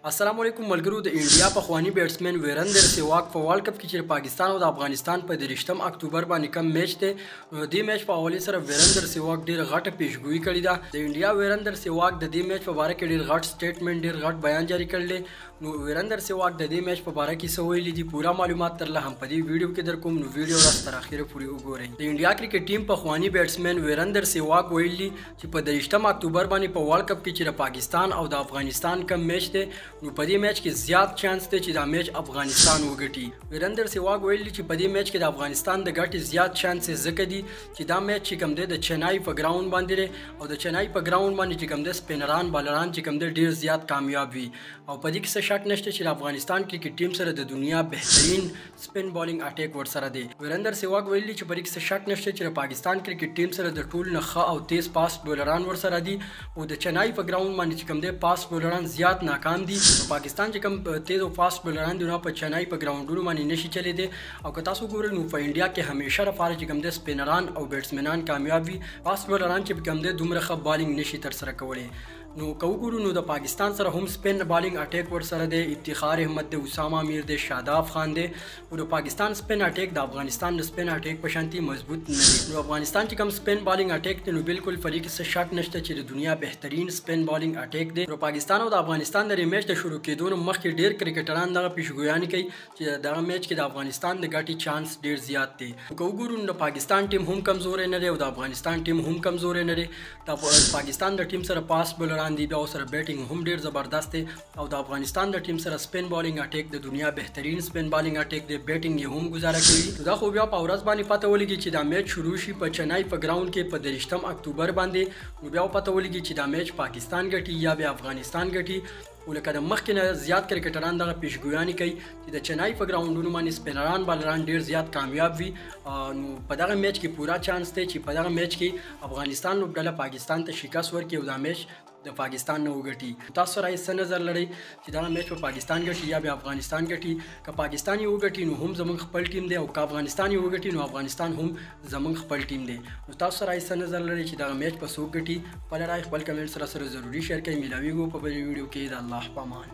السلام علیکم ملګرو. د انډیا پخوانی بیټسمن ویریندر سهواګ په ورلد کپ کې چې پاکستان او د افغانستان په 23 اکتوبر باندې کم میچ دی، نو د دې میچ په حواله سره ویریندر سهواګ ډیر غټه پیشګویي کړې ده. د انډیا ویریندر سهواګ د دې میچ په اړه کې ډیر غټ سټیټمنټ، ډیر غټ بیان جاری کړل. نو ویریندر سهواګ د دې میچ په اړه کې څه ویلي دي، پورا معلومات ترله هم په دې ویډیو کې در کوم. نو ویډیو راست تر اخره پورې وګورئ. د انډیا کرکټ ټیم پخوانی بیټسمن ویریندر سهواګ ویلي چې په 23 اکتوبر باندې په ورلد کپ کې چې د پاکستان او د افغانستان کم میچ دی، نو په دې میچ کې زیات چانس دی چې دا میچ افغانستان وګټي. ویریندر سهواګ ویلي چې په دې میچ کې د افغانستان د ګټې زیات چانس ځکه دي چې دا میچ چې کوم دی د چنای په ګراوند باندې دی او د چنای په ګراوند باندې چې کوم دی سپینران بالران چې کوم دی ډیر زیات کامیاب وي. او په دې کې څه شک نشته چې د افغانستان کرکټ ټیم سره د دنیا بهترین سپین بالینګ اٹیک ورسره دی. ویریندر سهواګ ویلي چې په دې کې څه شک نشته چې د پاکستان کرکټ ټیم سره د ټول نه ښه او تیز پاس بولران ورسره دي او د چنای په ګراوند باندې چې کوم دی پاس بولران زیات ناکام دي. پاکستان چې کوم تیز او فاست بولران دی نو په چنای په ګراوندونو باندې نشي چلیدي. او که تاسو ګورئ نو په انډیا کې همیشه لپاره چې کوم دی سپینران او بیټسمنان کامیاب وي، فاست بولران چې کوم دی دومره ښه بالینګ نشي تر سره کولی. نو که وګورو نو د پاکستان سره هم سپین بالینګ اٹیک ورسره دی، افتخار احمد دی، اسامه امیر دی، شاداب خان دی. او د پاکستان سپین اٹیک د افغانستان د سپین اٹیک په شانتي مضبوط نه دی. نو افغانستان چې کوم سپین بالینګ اٹیک دی نو بالکل فري کې څه شک نشته چې د دنیا بهترین سپین بالینګ اٹیک دی. نو پاکستان او د افغانستان د میچ د شروع کېدو مخکې ډیر کرکټران دغه پیشګویانې کوي چې دغه میچ کې د افغانستان د ګټې چانس ډیر زیات دی. که وګورو نو د پاکستان ټیم هم کمزورې نه دی او د افغانستان ټیم هم کمزورې نه دی. د پاکستان د ټیم سره پاس بولران دی، بیا سره بیټینګ هم ډیر زبردست دی او د افغانستان د ټیم سره سپین بالینګ اٹیک د دنیا بهترین سپین بالینګ اٹیک دی. بیټینګ یې هم گزاره کوي. دا خو بیا په ورځ باندې پته ولګي چې دا میچ شروع شي په چنای په ګراوند کې په 23 اکتوبر باندې، نو بیا پته ولګي چې دا میچ پاکستان ګټي یا بیا افغانستان ګټي. ولکه د مخکې نه زیات کرکټران دغه پیشګویانې کوي چې د چنای په ګراوندونو باندې سپینران بالران ډیر زیات کامیاب وي. نو په دغه میچ کې پورا چانس دی چې په دغه میچ کې افغانستان لوبډله پاکستان ته شکست ورکړي او دا میچ د پاکستان نه وګټي. تاسو راي څه نظر لرئ چې دا میچ په پاکستان ګټي یا بیا افغانستان ګټي؟ که پاکستان یې وګټي نو هم زمونږ خپل ټیم دی او که افغانستان یې وګټي نو افغانستان هم زمونږ خپل ټیم دی. نو تاسو راي څه نظر لرئ چې دا میچ په څوک ګټي؟ خپل راي خپل کمنټ سره ضروري شیر کړئ. ملاویږو په بل ویډیو کې. د الله په امان.